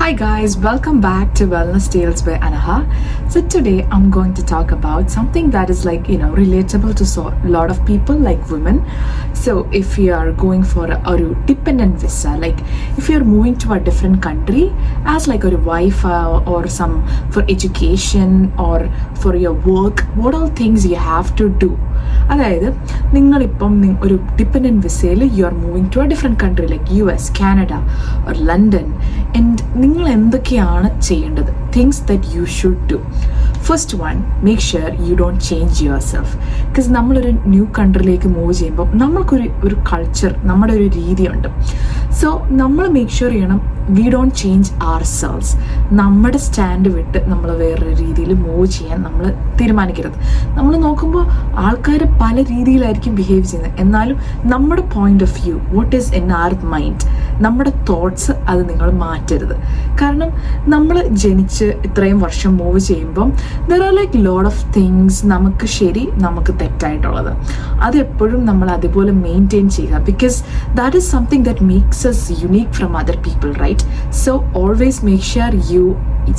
Hi guys, welcome back to Wellness Tales by Anaha. So today I'm going to talk about something that is relatable to a lot of people, like women. So if you are going for a dependent visa, like if you're moving to a different country as like a wife or some for education or for your work, what all things you have to do. അതായത് നിങ്ങളിപ്പം ഒരു dependent വിസയിൽ you are moving to a different country like US, Canada or London. And നിങ്ങൾ എന്തൊക്കെയാണ് ചെയ്യേണ്ടത്? Things that you should do. First one, make sure you don't change yourself. Because നമ്മളൊരു new കൺട്രിയിലേക്ക് move ചെയ്യുമ്പോൾ നമ്മൾക്കൊരു culture, നമ്മുടെ ഒരു രീതിയുണ്ട്. സോ നമ്മൾ മേക്ക് ഷുവർ ചെയ്യണം we don't change ourselves. നമ്മുടെ സ്റ്റാൻഡ് വിട്ട് നമ്മൾ വേറൊരു രീതിയിൽ മൂവ് ചെയ്യാൻ നമ്മൾ തീരുമാനിക്കരുത്. നമ്മൾ നോക്കുമ്പോൾ ആൾക്കാർ പല രീതിയിലായിരിക്കും ബിഹേവ് ചെയ്യുന്നത്, എന്നാലും നമ്മുടെ point of view, what is in our mind, നമ്മുടെ തോട്ട്സ്, അത് നിങ്ങൾ മാറ്റരുത്. കാരണം നമ്മൾ ജനിച്ച് ഇത്രയും വർഷം മൂവ് ചെയ്യുമ്പം there are like lot of things നമുക്ക് ശരി, നമുക്ക് തെറ്റായിട്ടുള്ളത്. അതെപ്പോഴും നമ്മൾ അതുപോലെ മെയിൻറ്റെയിൻ ചെയ്യുക. Because that is something that makes us unique from other people, right? So always make sure you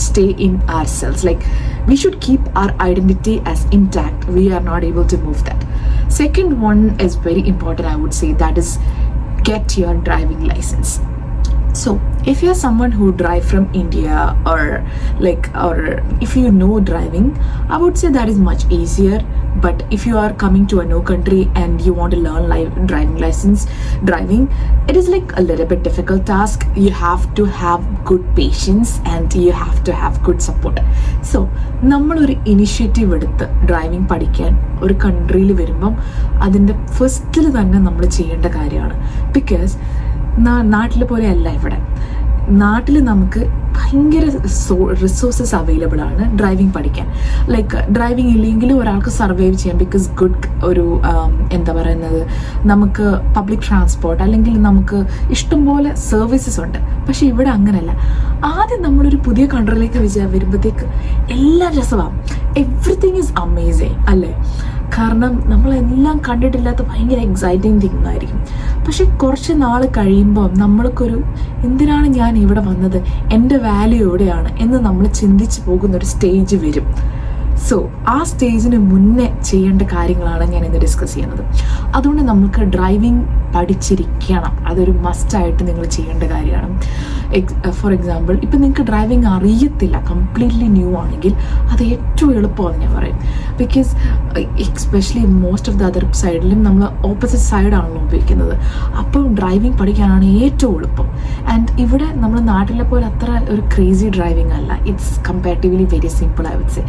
stay in ourselves. Like we should keep our identity as intact. We are not able to move that. Second one is very important, I would say, that is get your driving license. So if you're someone who drive from India or if you know driving, I would say that is much easier. But if you are coming to a new country and you want to learn driving, it is like a little bit difficult task. You have to have good patience and you have to have good support. So നമ്മളൊരു initiative എടുത്ത് driving പഠിക്കാൻ ഒരു കൺട്രിയിൽ വരുമ്പം അതിൻ്റെ ഫസ്റ്റിൽ തന്നെ നമ്മൾ ചെയ്യേണ്ട കാര്യമാണ്. ബിക്കോസ് നാട്ടിൽ പോലെയല്ല ഇവിടെ. നാട്ടിൽ നമുക്ക് ഭയങ്കര റിസോഴ്സസ് അവൈലബിൾ ആണ് ഡ്രൈവിംഗ് പഠിക്കാൻ. ലൈക്ക് ഡ്രൈവിംഗ് ഇല്ലെങ്കിലും ഒരാൾക്ക് സർവൈവ് ചെയ്യാം. ബിക്കോസ് ഗുഡ് ഒരു നമുക്ക് പബ്ലിക് ട്രാൻസ്പോർട്ട് അല്ലെങ്കിൽ നമുക്ക് ഇഷ്ടംപോലെ സർവീസസ് ഉണ്ട്. പക്ഷെ ഇവിടെ അങ്ങനെയല്ല. ആദ്യം നമ്മളൊരു പുതിയ കൺട്രിയിലേക്ക് വരുമ്പോഴത്തേക്ക് എല്ലാം രസമാണ്. എവ്രിതിങ് ഈസ് അമേസിങ് അല്ലേ? കാരണം നമ്മളെല്ലാം കണ്ടിട്ടില്ലാത്ത ഭയങ്കര എക്സൈറ്റിംഗ് തിങ് ആയിരിക്കും. പക്ഷെ കുറച്ച് നാൾ കഴിയുമ്പോൾ നമ്മൾക്കൊരു എന്തിനാണ് ഞാൻ ഇവിടെ വന്നത്, എൻ്റെ വാല്യൂ എവിടെയാണ് എന്ന് നമ്മൾ ചിന്തിച്ച് പോകുന്നൊരു സ്റ്റേജ് വരും. സോ ആ സ്റ്റേജിന് മുന്നേ ചെയ്യേണ്ട കാര്യങ്ങളാണ് ഞാൻ ഇന്ന് ഡിസ്കസ് ചെയ്യുന്നത്. അതുകൊണ്ട് നമുക്ക് ഡ്രൈവിംഗ് പഠിച്ചിരിക്കണം. അതൊരു മസ്റ്റായിട്ട് നിങ്ങൾ ചെയ്യേണ്ട കാര്യമാണ്. ഫോർ എക്സാമ്പിൾ, ഇപ്പം നിങ്ങൾക്ക് ഡ്രൈവിംഗ് അറിയത്തില്ല, കംപ്ലീറ്റ്ലി ന്യൂ ആണെങ്കിൽ അത് ഏറ്റവും എളുപ്പമാണ് ഞാൻ പറയും. Because especially most of the other സൈഡിലും നമ്മൾ ഓപ്പോസിറ്റ് സൈഡാണല്ലോ ഉപയോഗിക്കുന്നത്. അപ്പം ഡ്രൈവിംഗ് പഠിക്കാനാണ് ഏറ്റവും എളുപ്പം. ആൻഡ് ഇവിടെ നമ്മൾ നാട്ടിലെ പോലെ അത്ര ഒരു ക്രേസി ഡ്രൈവിംഗ് അല്ല. It's comparatively very simple, I would say.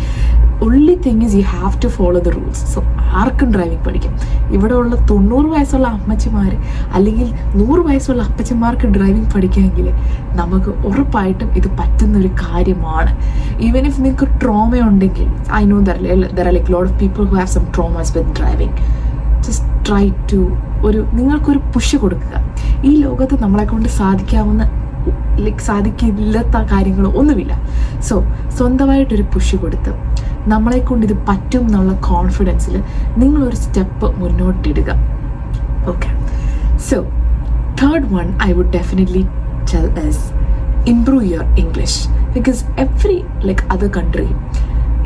only thing is you have to follow the rules. So ആർക്കും ഡ്രൈവിംഗ് പഠിക്കാം. ഇവിടെ ഉള്ള 90 വയസ്സുള്ള അമ്മച്ചിമാർ അല്ലെങ്കിൽ 100 വയസ്സുള്ള അപ്പച്ചന്മാർക്ക് ഡ്രൈവിംഗ് പഠിക്കാമെങ്കിൽ നമുക്ക് ഉറപ്പായിട്ടും ഇത് പറ്റുന്നൊരു കാര്യമാണ്. ഈവൻ ഇഫ് നിങ്ങൾക്ക് ട്രോമ ഉണ്ടെങ്കിൽ, I know there are like lot of people who have some traumas with driving. just try to നിങ്ങൾക്കൊരു പുഷ് കൊടുക്കുക. ഈ ലോകത്ത് നമ്മളെ കൊണ്ട് സാധിക്കില്ലാത്ത കാര്യങ്ങൾ ഒന്നുമില്ല. സോ സ്വന്തമായിട്ടൊരു പുഷ് കൊടുത്ത് നമ്മളെ കൊണ്ട് ഇത് പറ്റും എന്നുള്ള കോൺഫിഡൻസിൽ നിങ്ങളൊരു സ്റ്റെപ്പ് മുന്നോട്ടിടുക. Okay, so third one I would definitely tell is improve your English. Because every other country,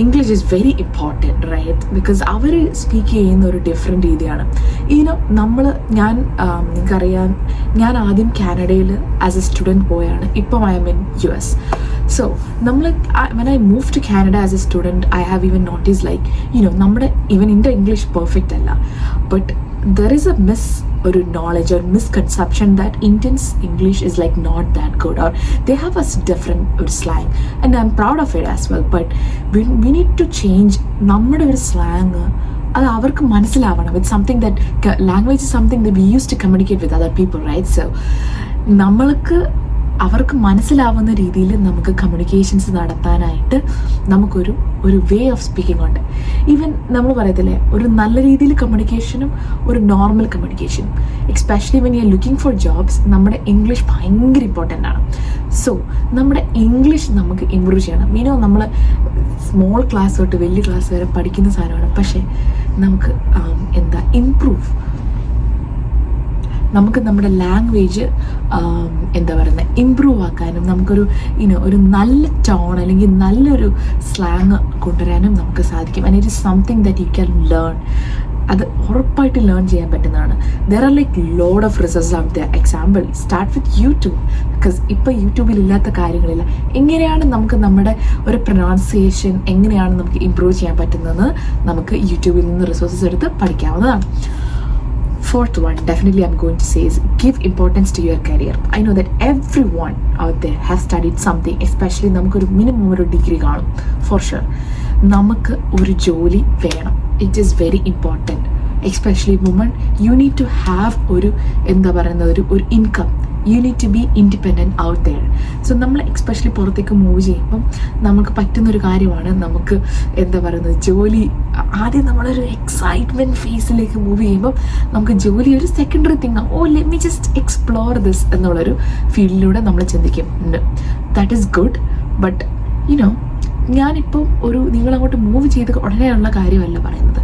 English is very important, right? Because അവർ സ്പീക്ക് ചെയ്യുന്ന ഒരു ഡിഫറെൻറ്റ് രീതിയാണ്. നിങ്ങൾക്കറിയാം, ഞാൻ ആദ്യം കാനഡയിൽ ആസ് എ സ്റ്റുഡൻറ്റ് പോയാണ്. ഇപ്പം I M in US. So when I moved to Canada as a student, I have even noticed നമ്മുടെ എൻ്റെ ഇംഗ്ലീഷ് പെർഫെക്റ്റ് അല്ല. But there is a knowledge or misconception that Indians English is not that good, or they have a different slang, and I'm proud of it as well. But we need to change നമ്മുടെ ഒരു slang. അത് അവർക്ക് മനസ്സിലാവണം. It's something that language is something that we use to communicate with other people, right? So അവർക്ക് മനസ്സിലാവുന്ന രീതിയിൽ നമുക്ക് communications നടത്താനായിട്ട് നമുക്കൊരു വേ ഓഫ് സ്പീക്കിംഗ് ഉണ്ട്. ഈവൻ നമ്മൾ പറയത്തില്ലേ, ഒരു നല്ല രീതിയിൽ കമ്മ്യൂണിക്കേഷനും ഒരു നോർമൽ കമ്മ്യൂണിക്കേഷനും. Especially when you are looking for jobs, നമ്മുടെ ഇംഗ്ലീഷ് ഭയങ്കര ഇമ്പോർട്ടൻ്റ് ആണ്. സോ നമ്മുടെ ഇംഗ്ലീഷ് നമുക്ക് ഇമ്പ്രൂവ് ചെയ്യണം. നമ്മൾ സ്മോൾ ക്ലാസ് തൊട്ട് വലിയ ക്ലാസ് വരെ പഠിക്കുന്ന സാധനമാണ്. പക്ഷേ നമുക്ക് ഇമ്പ്രൂവ്, നമുക്ക് നമ്മുടെ ലാംഗ്വേജ് ഇമ്പ്രൂവ് ആക്കാനും നമുക്കൊരു ഒരു നല്ല ടോൺ അല്ലെങ്കിൽ നല്ലൊരു സ്ലാങ് കൊണ്ടുവരാനും നമുക്ക് സാധിക്കും. And it is something that you can learn. അത് ഉറപ്പായിട്ട് ലേൺ ചെയ്യാൻ പറ്റുന്നതാണ്. There are like load of resources out there. Example start with YouTube. Because ഇപ്പോൾ യൂട്യൂബിൽ ഇല്ലാത്ത കാര്യങ്ങളില്ല. എങ്ങനെയാണ് നമുക്ക് നമ്മുടെ ഒരു പ്രൊനൗൺസിയേഷൻ എങ്ങനെയാണ് നമുക്ക് ഇമ്പ്രൂവ് ചെയ്യാൻ പറ്റുന്നത് നമുക്ക് യൂട്യൂബിൽ നിന്ന് റിസോഴ്സസ് എടുത്ത് പഠിക്കാവുന്നതാണ്. Fourth one, definitely I'm going to say is give importance to your career. I know that everyone out there has studied something, especially നമുക്കൊരു മിനിമം ഒരു ഡിഗ്രി കാണും for sure. നമുക്ക് ഒരു ജോലി വേണം. It is very important. Especially women, you need to have ഒരു income. You need to be independent out there. So നമ്മൾ especially പുറത്തേക്ക് മൂവ് ചെയ്യുമ്പം നമുക്ക് പറ്റുന്നൊരു കാര്യമാണ് നമുക്ക് ജോലി. ആദ്യം നമ്മളൊരു എക്സൈറ്റ്മെൻറ്റ് ഫേസിലേക്ക് മൂവ് ചെയ്യുമ്പം നമുക്ക് ജോലി ഒരു secondary thing. Let me just explore this എന്നുള്ളൊരു ഫീൽഡിലൂടെ നമ്മൾ ചിന്തിക്കും. That is good. ബട്ട് ഞാനിപ്പം നിങ്ങളങ്ങോട്ട് മൂവ് ചെയ്ത് ഉടനെയുള്ള കാര്യമല്ല പറയുന്നത്.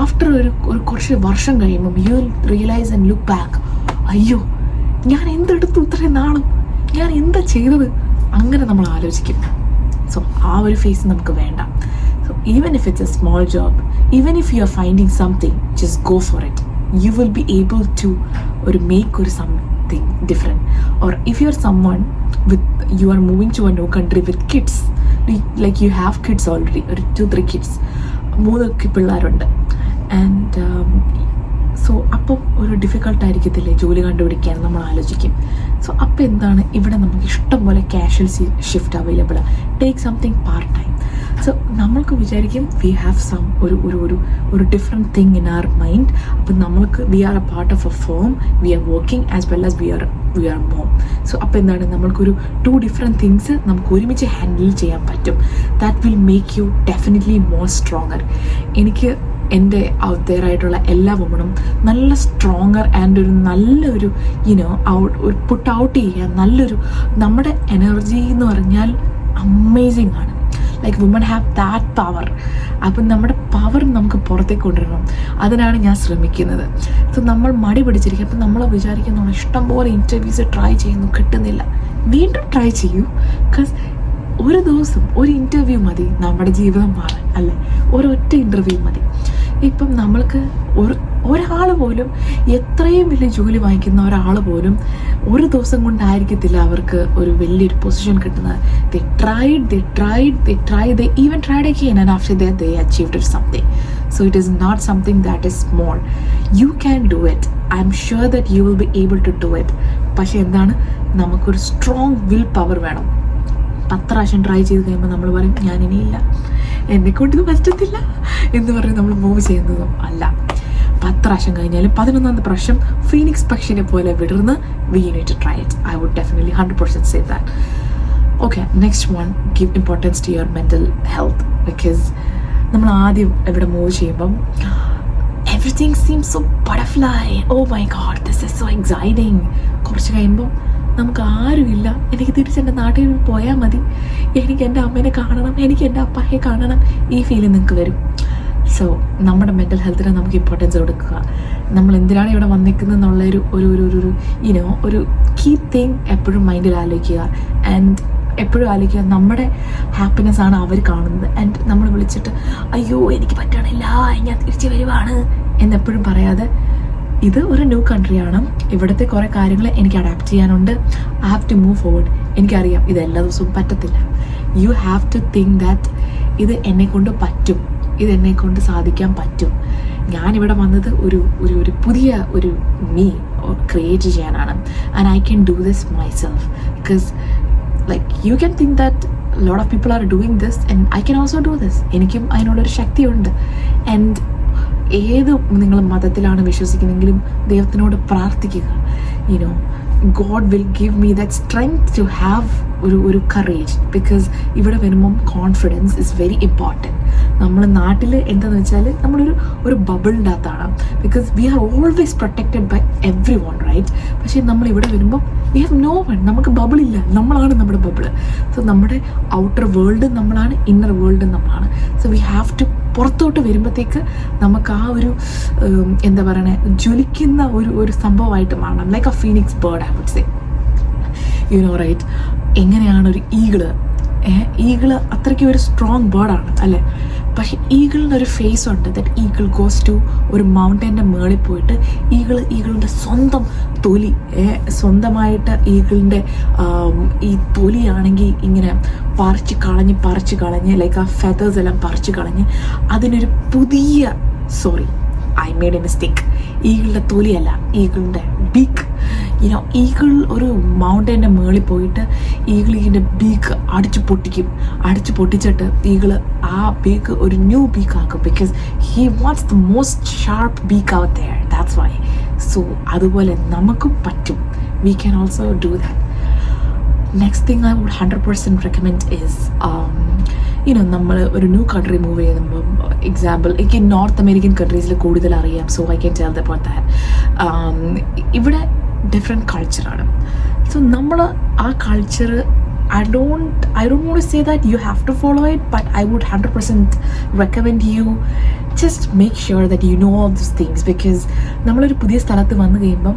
ആഫ്റ്റർ ഒരു കുറച്ച് വർഷം കഴിയുമ്പം you will realise and look back, അയ്യോ ഞാൻ എന്തെടുത്തു ഇത്രയും നാളും, ഞാൻ എന്താ ചെയ്തത്, അങ്ങനെ നമ്മൾ ആലോചിക്കും. സോ ആ ഒരു ഫേസ് നമുക്ക് വേണ്ട. So even if it's a small job, even if you are finding something, just go for it. You will be able to make ഒരു something different. Or if you are someone you are moving to a new country with kids, like you have kids already, ഒരു 2-3 kids, 3 പിള്ളേരുണ്ട്. And so അപ്പം ഒരു ഡിഫിക്കൾട്ടായിരിക്കത്തില്ലേ ജോലി കണ്ടുപിടിക്കാൻ, നമ്മൾ ആലോചിക്കും. So അപ്പം എന്താണ്, ഇവിടെ നമുക്ക് ഇഷ്ടം പോലെ കാഷ്വൽ ഷിഫ്റ്റ് അവൈലബിളാണ്. Take something part time. So നമ്മൾക്ക് വിചാരിക്കും വി ഹാവ് സം ഒരു different thing in our mind. അപ്പം നമ്മൾക്ക് we are a part of a firm, we are working as well as we are mom. So അപ്പോൾ എന്താണ്, നമ്മൾക്കൊരു 2 different things നമുക്ക് ഒരുമിച്ച് ഹാൻഡിൽ ചെയ്യാൻ പറ്റും. That will make you definitely more stronger. എനിക്ക് എൻ്റെ ഔട്ട് ദെയർ ആയിട്ടുള്ള എല്ലാ വുമണും നല്ല സ്ട്രോങ്ങർ ആൻഡ് ഒരു നല്ലൊരു പുട്ട് ഔട്ട് ചെയ്യാൻ നമ്മുടെ എനർജി എന്ന് പറഞ്ഞാൽ അമേസിങ് ആണ്. Like woman have that power. അപ്പം നമ്മുടെ പവർ നമുക്ക് പുറത്തേക്ക് കൊണ്ടുവരണം. അതിനാണ് ഞാൻ ശ്രമിക്കുന്നത്. സോ നമ്മൾ മടി പിടിച്ചിരിക്കും. അപ്പം നമ്മൾ വിചാരിക്കുന്നു ഇഷ്ടംപോലെ ഇൻ്റർവ്യൂസ് ട്രൈ ചെയ്യുന്നു, കിട്ടുന്നില്ല. വീണ്ടും ട്രൈ ചെയ്യൂ. ബിക്കോസ് ഒരു ദിവസം ഒരു ഇൻ്റർവ്യൂ മതി നമ്മുടെ ജീവിതം മാറാൻ, അല്ലേ? ഒരൊറ്റ ഇൻ്റർവ്യൂ മതി. ഇപ്പം നമ്മൾക്ക് ഒരാൾ പോലും, എത്രയും വലിയ ജോലി വാങ്ങിക്കുന്ന ഒരാൾ പോലും ഒരു ദിവസം കൊണ്ടായിരിക്കത്തില്ല അവർക്ക് ഒരു വലിയൊരു പൊസിഷൻ കിട്ടുന്നത്. they even tried again, and after that they achieved something. So it is not something that is small. You can do it. I'm sure that you will be able to do it. പക്ഷെ എന്താണ്, നമുക്കൊരു strong will power വേണം. 10 പ്രാവശ്യം try ചെയ്ത് കഴിയുമ്പോൾ നമ്മൾ പറയും ഞാനിനിയില്ല, എന്നെക്കൊണ്ടിത് പറ്റത്തില്ല എന്ന് പറഞ്ഞ് നമ്മൾ മൂവ് ചെയ്യുന്നതും അല്ല. 10 പ്രാവശ്യം കഴിഞ്ഞാലും 11ാമത്തെ പ്രാവശ്യം ഫീനിക്സ് പക്ഷിനെ പോലെ വിടർന്ന് we need to try it. I would definitely 100% say that. Okay, next one, give importance to your mental health. Because നമ്മൾ ആദ്യം ഇവിടെ മൂവ് ചെയ്യുമ്പം everything seems so butterfly. Oh my god, this is so exciting. കുറച്ച് കഴിയുമ്പോൾ നമുക്ക് ആരുമില്ല, എനിക്ക് തിരിച്ചെൻ്റെ നാട്ടിൽ പോയാൽ മതി, എനിക്ക് എൻ്റെ അമ്മേനെ കാണണം, എനിക്ക് എൻ്റെ അപ്പായെ കാണണം, ഈ ഫീലിംഗ് നിങ്ങൾക്ക് വരും. സോ നമ്മുടെ മെൻ്റൽ ഹെൽത്തിന് നമുക്ക് ഇമ്പോർട്ടൻസ് കൊടുക്കുക. നമ്മൾ എന്തിനാണ് ഇവിടെ വന്നിരിക്കുന്നത് എന്നുള്ളൊരു ഒരു കീ തിങ് എപ്പോഴും മൈൻഡിൽ ആലോചിക്കുക. ആൻഡ് എപ്പോഴും ആലോചിക്കുക നമ്മുടെ ഹാപ്പിനെസ് ആണ് അവർ കാണുന്നത്. ആൻഡ് നമ്മൾ വിളിച്ചിട്ട് അയ്യോ എനിക്ക് പറ്റണില്ല, ഞാൻ തിരിച്ച് വരുവാണ് എന്നെപ്പോഴും പറയാതെ, ഇത് ഒരു ന്യൂ കൺട്രിയാണ്, ഇവിടുത്തെ കുറേ കാര്യങ്ങൾ എനിക്ക് അഡാപ്റ്റ് ചെയ്യാനുണ്ട്, I have to move forward. എനിക്കറിയാം ഇത് എല്ലാ ദിവസവും പറ്റത്തില്ല. You have to think that ഇത് എന്നെക്കൊണ്ട് പറ്റും, ഇതെന്നെക്കൊണ്ട് സാധിക്കാൻ പറ്റും. ഞാനിവിടെ വന്നത് ഒരു പുതിയ ഒരു മീ ക്രിയേറ്റ് ചെയ്യാനാണ്. And I can do this myself. Because like you can think that lot of people are doing this and I can also do this. എനിക്കും അതിനുള്ളൊരു ശക്തിയുണ്ട്. ആൻഡ് ഏത് നിങ്ങൾ മതത്തിലാണ് വിശ്വസിക്കുന്നതെങ്കിലും ദൈവത്തിനോട് പ്രാർത്ഥിക്കുക. God will give me that strength to have ഒരു courage. Because ഇവിടെ വരുമ്പം കോൺഫിഡൻസ് ഇസ് വെരി ഇമ്പോർട്ടൻറ്റ്. നമ്മൾ നാട്ടിൽ എന്താണെന്ന് വെച്ചാൽ നമ്മളൊരു ബബിളിൻ്റെ അകത്താണ്. Because we are always protected by everyone, right? പക്ഷേ നമ്മൾ ഇവിടെ വരുമ്പം വി ഹാവ് നോ വൺ, നമുക്ക് ബബിളില്ല, നമ്മളാണ് നമ്മുടെ ബബിള്. സോ നമ്മുടെ ഔട്ടർ വേൾഡ് നമ്മളാണ്, ഇന്നർ വേൾഡ് നമ്മളാണ്. സോ വി ഹാവ് ടു പുറത്തോട്ട് വരുമ്പോഴത്തേക്ക് നമുക്ക് ആ ഒരു എന്താ പറയണേ, ജ്വലിക്കുന്ന ഒരു സംഭവമായിട്ട് മാറണം. Like a phoenix bird, I would say. Right, എങ്ങനെയാണ് ഒരു ഈഗിള് അത്രയ്ക്ക് ഒരു സ്ട്രോങ് ബേർഡാണ് അല്ലേ. പക്ഷെ ഈഗിളിൻ്റെ ഒരു ഫേസ് ഉണ്ട്. ദറ്റ് ഈഗിൾ ഗോസ് ടു ഒരു മൗണ്ടൻ്റെ മുകളിൽ പോയിട്ട് ഈഗിളിൻ്റെ സ്വന്തം തൊലി, സ്വന്തമായിട്ട് ഈഗിളിൻ്റെ ഈ തൊലിയാണെങ്കിൽ ഇങ്ങനെ പറിച്ച് കളഞ്ഞ് ലൈക്ക് ആ ഫെതേഴ്സ് എല്ലാം പറിച്ച് കളഞ്ഞ് അതിനൊരു പുതിയ ഐ മേഡ് എ മിസ്റ്റേക്ക്. ഈഗിളിൻ്റെ തൊലിയല്ല, ഈഗിളിൻ്റെ ബീക്ക്. ഈഗിൾ ഒരു മൗണ്ടൻ്റെ മുകളിൽ പോയിട്ട് ഈഗിളിൻ്റെ ബീക്ക് അടിച്ചു പൊട്ടിച്ചിട്ട് ഈഗിള് ആ ബീക്ക് ഒരു ന്യൂ ബീക്ക് ആക്കും. Because he wants the most sharp beak out there. That's why. So അതുപോലെ നമുക്കും പറ്റും. We can also do that. Next thing I would 100% recommend is നമ്മൾ ഒരു ന്യൂ കൺട്രി മൂവ് ചെയ്യുമ്പോൾ, എക്സാമ്പിൾ എനിക്ക് നോർത്ത് അമേരിക്കൻ കൺട്രീസിൽ കൂടുതൽ അറിയാം. So I can tell about that. ഇവിടെ ഡിഫറെൻറ്റ് കൾച്ചറാണ്. സോ നമ്മൾ ആ culture I don't want to say that you have to follow it, but I would 100% recommend you just make sure that you know all these things, because നമ്മളൊരു പുതിയ സ്ഥലത്ത് വന്നു കഴിയുമ്പം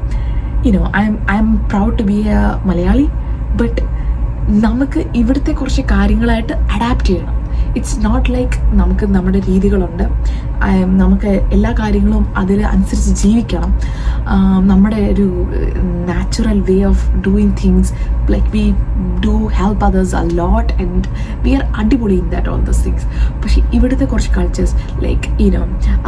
I'm proud to be a Malayali, but നമുക്ക് ഇവിടുത്തെ കുറച്ച് കാര്യങ്ങളായിട്ട് adapt ചെയ്യണം. ഇറ്റ്സ് നോട്ട് ലൈക്ക് നമുക്ക് നമ്മുടെ രീതികളുണ്ട്, നമുക്ക് എല്ലാ കാര്യങ്ങളും അതിൽ അനുസരിച്ച് ജീവിക്കണം. നമ്മുടെ ഒരു natural way of doing things, like we do help others a lot and we are അടിപൊളി in that all those things. പക്ഷേ ഇവിടുത്തെ കുറച്ച് കൾച്ചേഴ്സ് ലൈക്ക്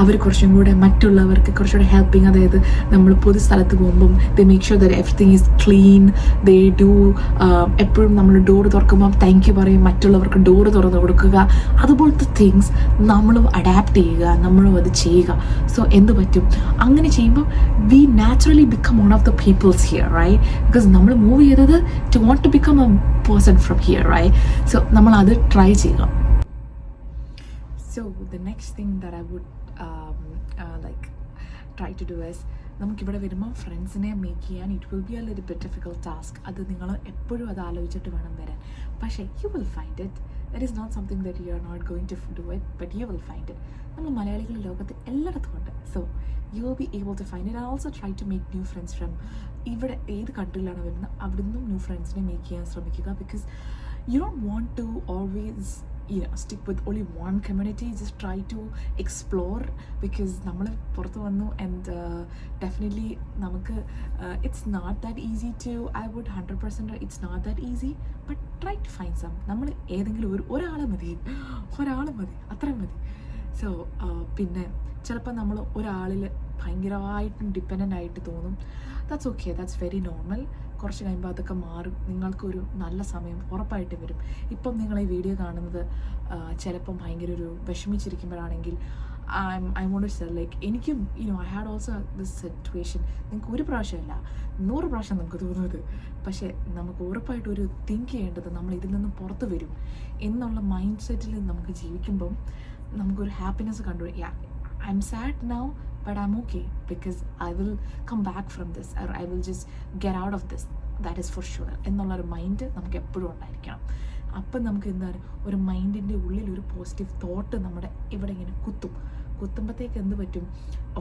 അവർ കുറച്ചും കൂടെ മറ്റുള്ളവർക്ക് കുറച്ചുകൂടെ ഹെൽപ്പിങ്, അതായത് നമ്മൾ പൊതു സ്ഥലത്ത് പോകുമ്പം they make sure that everything is clean. They do എപ്പോഴും നമ്മൾ ഡോർ തുറക്കുമ്പം താങ്ക് യു പറയും, മറ്റുള്ളവർക്ക് ഡോർ തുറന്ന് കൊടുക്കുക. അതുപോലത്തെ തിങ്സ് നമ്മളും അഡാപ്റ്റ് ചെയ്യുക, നമ്മളും അത് ചെയ്യുക. സോ എന്ത് പറ്റും അങ്ങനെ ചെയ്യുമ്പോൾ we naturally become one of the peoples here, right? Because നമ്മൾ മൂവ് ചെയ്തത് to want to become a person from here, right? So നമ്മൾ അത് ട്രൈ ചെയ്യുക. So the next thing that I would like try to do is, നമുക്കിവിടെ വരുമ്പോൾ ഫ്രണ്ട്സിനെ make ചെയ്യാൻ it will be a little bit difficult task. അത് നിങ്ങൾ എപ്പോഴും അത് ആലോചിച്ചിട്ട് വേണം വരാൻ. പക്ഷേ you will find it. That is not something that you are not going to do it, but you will find it. നമ്മൾ മലയാളികൾ ലോകത്ത് എല്ലായിടത്തും ഉണ്ട്. So you will be able to find it. I also try to make new friends from ഇവിടെ ഏത് കൺട്രിയിലാണ് വരുന്നത് അവിടെ നിന്നും ന്യൂ ഫ്രണ്ട്സിനെ മേക്ക് ചെയ്യാൻ ശ്രമിക്കുക. Because you don't want to always stick with only one community. Just try to explore, because നമ്മൾ പുറത്ത് വന്നു and definitely നമുക്ക് it's not that easy to, I would 100% it's not that easy, but try to find some. നമ്മൾ ഏതെങ്കിലും ഒരാളെ മതി, അത്രയും മതി. സോ പിന്നെ ചിലപ്പോൾ നമ്മൾ ഒരാളിൽ ഭയങ്കരമായിട്ടും ഡിപ്പെൻഡൻ്റ് ആയിട്ട് തോന്നും. That's okay, that's very normal. കുറച്ച് കഴിയുമ്പോൾ അതൊക്കെ മാറും. നിങ്ങൾക്കൊരു നല്ല സമയം ഉറപ്പായിട്ട് വരും. ഇപ്പം നിങ്ങൾ ഈ വീഡിയോ കാണുന്നത് ചിലപ്പം ഭയങ്കര ഒരു വിഷമിച്ചിരിക്കുമ്പോഴാണെങ്കിൽ I want to say like എനിക്കും I had also this situation. നിങ്ങൾക്ക് ഒരു പ്രാവശ്യമല്ല 100 പ്രാവശ്യം നമുക്ക് തോന്നുന്നത്. പക്ഷേ നമുക്ക് ഉറപ്പായിട്ട് ഒരു തിങ്ക് ചെയ്യേണ്ടത് നമ്മൾ ഇതിൽ നിന്ന് പുറത്ത് വരും എന്നുള്ള മൈൻഡ് സെറ്റിൽ നമുക്ക് ജീവിക്കുമ്പം നമുക്കൊരു ഹാപ്പിനെസ് കണ്ടുപിടിക്കാം. I M sad now, but I'm okay because I will come back from this, or I will just get out of this, that is for sure എന്നുള്ളൊരു മൈൻഡ് നമുക്ക് എപ്പോഴും ഉണ്ടായിരിക്കണം. അപ്പം നമുക്ക് എന്താണ് ഒരു മൈൻഡിൻ്റെ ഉള്ളിൽ ഒരു പോസിറ്റീവ് തോട്ട് നമ്മുടെ ഇവിടെ ഇങ്ങനെ കുത്തുമ്പോഴത്തേക്ക് എന്ത് പറ്റും,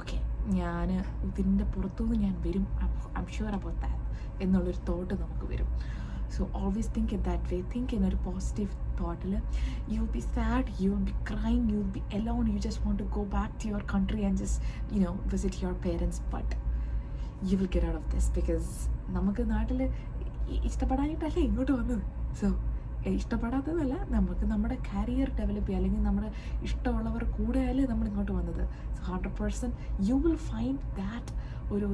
ഓക്കെ ഞാൻ ഇതിൻ്റെ പുറത്തുനിന്ന് ഞാൻ വരും, I am sure about that എന്നുള്ളൊരു തോട്ട് നമുക്ക് വരും. So always think in that way. Think in a positive thought. You'll be sad, you'll be crying, you'll be alone, you just want to go back to your country and just visit your parents, but you will get out of this because നമുക്ക് നാട്ടിൽ ഇഷ്ടപ്പെടാനായിട്ടല്ലേ ഇങ്ങോട്ട് വന്നത്. So ഇഷ്ടപ്പെടാത്തതല്ല, നമുക്ക് നമ്മുടെ career develop ചെയ്യുക, അല്ലെങ്കിൽ നമ്മുടെ ഇഷ്ടമുള്ളവർ കൂടെയല്ലേ നമ്മൾ ഇങ്ങോട്ട് വന്നത്. So 100% you will find that ഒരു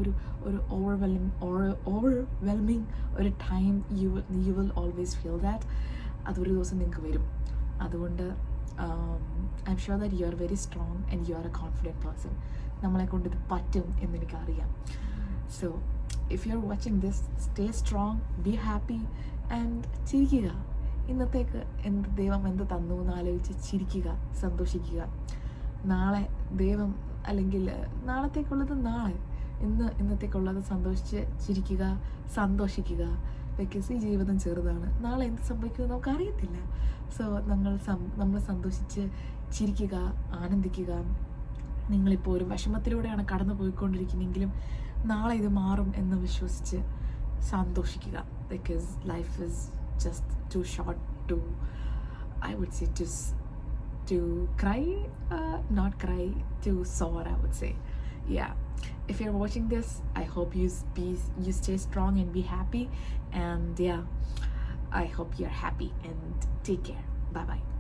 ഓവർവെൽമിങ് ഒരു time you will always feel that. അതൊരു ദിവസം നിങ്ങൾക്ക് വരും. അതുകൊണ്ട് I'm sure that you are very strong and you are a confident person. നമ്മളെ കൊണ്ട് ഇത് പറ്റും എന്നെനിക്കറിയാം. So if you are watching this, stay strong, be happy and ചിരിക്കുക. ഇന്നത്തേക്ക് ദൈവം എന്ത് തന്നു എന്നാലോചിച്ച് ചിരിക്കുക, സന്തോഷിക്കുക. നാളെ ദൈവം അല്ലെങ്കിൽ നാളത്തേക്കുള്ളത് നാളെ, ഇന്നത്തേക്കുള്ളത് സന്തോഷിച്ച് ചിരിക്കുക, സന്തോഷിക്കുക. ബിക്കോസ് ഈ ജീവിതം ചെറുതാണ്, നാളെ എന്ത് സംഭവിക്കുമെന്ന് നമുക്കറിയത്തില്ല. സോ നമ്മൾ സന്തോഷിച്ച് ചിരിക്കുക, ആനന്ദിക്കുക. നിങ്ങളിപ്പോൾ ഒരു വിഷമത്തിലൂടെയാണ് കടന്നു പോയിക്കൊണ്ടിരിക്കുന്നതെങ്കിലും നാളെ ഇത് മാറും എന്ന് വിശ്വസിച്ച് സന്തോഷിക്കുക. because life is just too short to, I would say, to cry, not cry, to soar, I would say. Yeah. If you're watching this, I hope you stay strong and be happy. And yeah, I hope you're happy and take care. Bye bye.